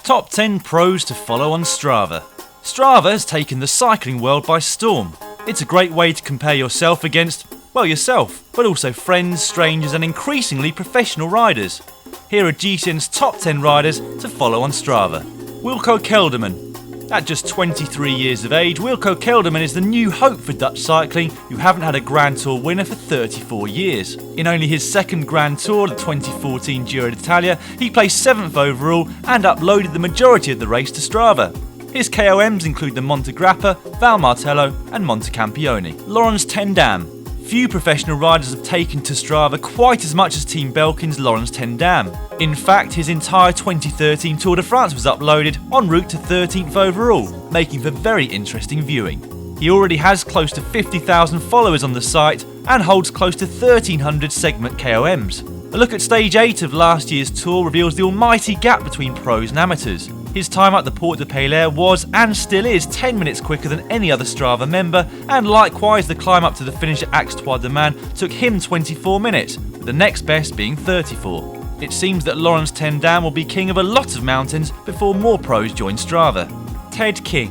Top 10 pros to follow on Strava. Strava has taken the cycling world by storm. It's a great way to compare yourself against, well, yourself, but also friends, strangers and increasingly professional riders. Here are GCN's top 10 riders to follow on Strava. Wilco Kelderman. At just 23 years of age, Wilco Kelderman is the new hope for Dutch cycling, who haven't had a Grand Tour winner for 34 years. In only his second Grand Tour, the 2014 Giro d'Italia, he placed 7th overall and uploaded the majority of the race to Strava. His KOMs include the Monte Grappa, Val Martello and Monte Campione. Laurens ten Dam. Few professional riders have taken to Strava quite as much as Team Belkin's Laurens ten Dam. In fact, his entire 2013 Tour de France was uploaded en route to 13th overall, making for very interesting viewing. He already has close to 50,000 followers on the site and holds close to 1,300 segment KOMs. A look at stage 8 of last year's tour reveals the almighty gap between pros and amateurs. His time at the Porte de Paylere was, and still is, 10 minutes quicker than any other Strava member, and likewise the climb up to the finish at Axe Trois de Man took him 24 minutes, with the next best being 34. It seems that Laurens ten Dam will be king of a lot of mountains before more pros join Strava. Ted King.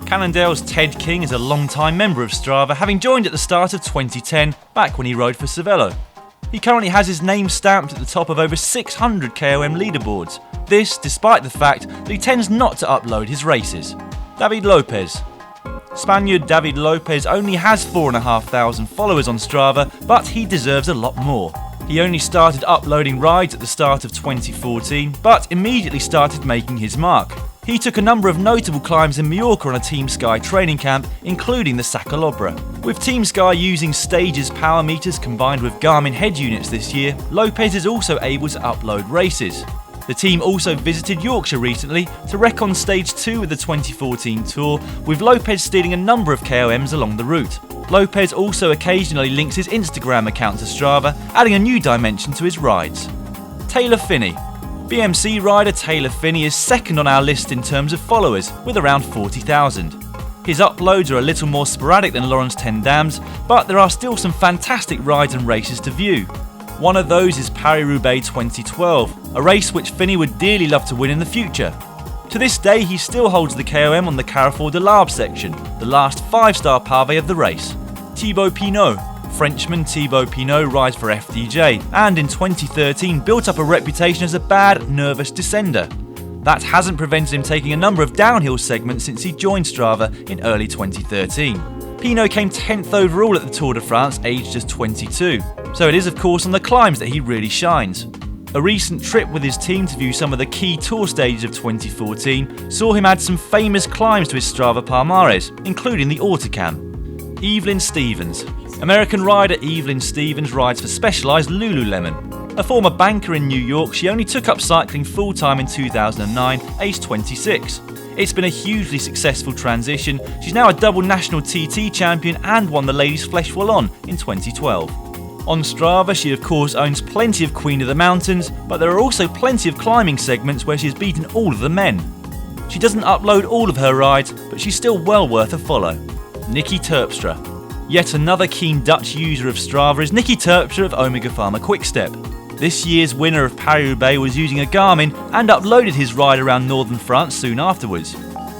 Cannondale's Ted King is a long-time member of Strava, having joined at the start of 2010, back when he rode for Cervelo. He currently has his name stamped at the top of over 600 KOM leaderboards. This despite the fact that he tends not to upload his races. David Lopez. Spaniard David Lopez only has 4,500 followers on Strava, but he deserves a lot more. He only started uploading rides at the start of 2014, but immediately started making his mark. He took a number of notable climbs in Mallorca on a Team Sky training camp, including the Sacalobra. With Team Sky using Stage's power meters combined with Garmin head units this year, Lopez is also able to upload races. The team also visited Yorkshire recently to recon Stage 2 of the 2014 Tour, with Lopez stealing a number of KOMs along the route. Lopez also occasionally links his Instagram account to Strava, adding a new dimension to his rides. Taylor Phinney. BMC rider Taylor Phinney is second on our list in terms of followers, with around 40,000. His uploads are a little more sporadic than Laurens ten Dam's, but there are still some fantastic rides and races to view. One of those is Paris-Roubaix 2012, a race which Phinney would dearly love to win in the future. To this day, he still holds the KOM on the Carrefour de l'Arbre section, the last 5-star pavé of the race. Thibaut Pinot. Frenchman Thibaut Pinot rides for FDJ and in 2013 built up a reputation as a bad, nervous descender. That hasn't prevented him taking a number of downhill segments since he joined Strava in early 2013. Pinot came 10th overall at the Tour de France, aged just 22, so it is of course on the climbs that he really shines. A recent trip with his team to view some of the key tour stages of 2014 saw him add some famous climbs to his Strava palmarès, including the Autocam. Evelyn Stevens. American rider Evelyn Stevens rides for Specialized Lululemon. A former banker in New York, she only took up cycling full-time in 2009, aged 26. It's been a hugely successful transition. She's now a double national TT champion and won the Ladies Flesh Wallon in 2012. On Strava, she of course owns plenty of Queen of the Mountains, but there are also plenty of climbing segments where she has beaten all of the men. She doesn't upload all of her rides, but she's still well worth a follow. Nikki Terpstra. Yet another keen Dutch user of Strava is Nikki Terp of Omega Pharma Quickstep. This year's winner of Paris-Roubaix was using a Garmin and uploaded his ride around northern France soon afterwards.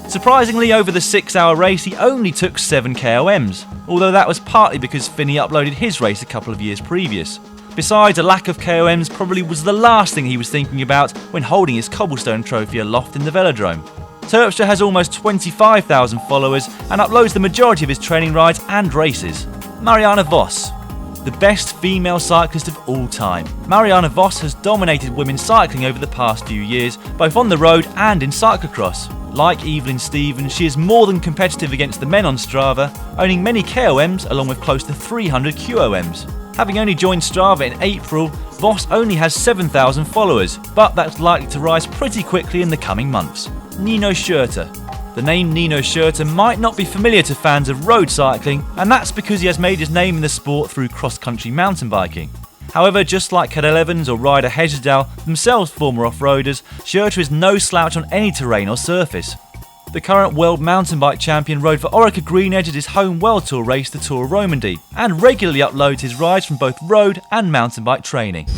Surprisingly, over the 6-hour race he only took 7 KOMs, although that was partly because Phinney uploaded his race a couple of years previous. Besides, a lack of KOMs probably was the last thing he was thinking about when holding his cobblestone trophy aloft in the velodrome. Terpstra has almost 25,000 followers and uploads the majority of his training rides and races. Mariana Voss. The best female cyclist of all time. Mariana Voss has dominated women's cycling over the past few years, both on the road and in cyclocross. Like Evelyn Stevens, she is more than competitive against the men on Strava, owning many KOMs along with close to 300 QOMs. Having only joined Strava in April, Voss only has 7,000 followers, but that's likely to rise pretty quickly in the coming months. Nino Shorter. The name Nino Shorter might not be familiar to fans of road cycling, and that's because he has made his name in the sport through cross-country mountain biking. However, just like Cadel Evans or Ryder Hesjedal, themselves former off-roaders, Shorter is no slouch on any terrain or surface. The current world mountain bike champion rode for Orica Green Edge at his home World Tour race, the Tour of Romandy, and regularly uploads his rides from both road and mountain bike training.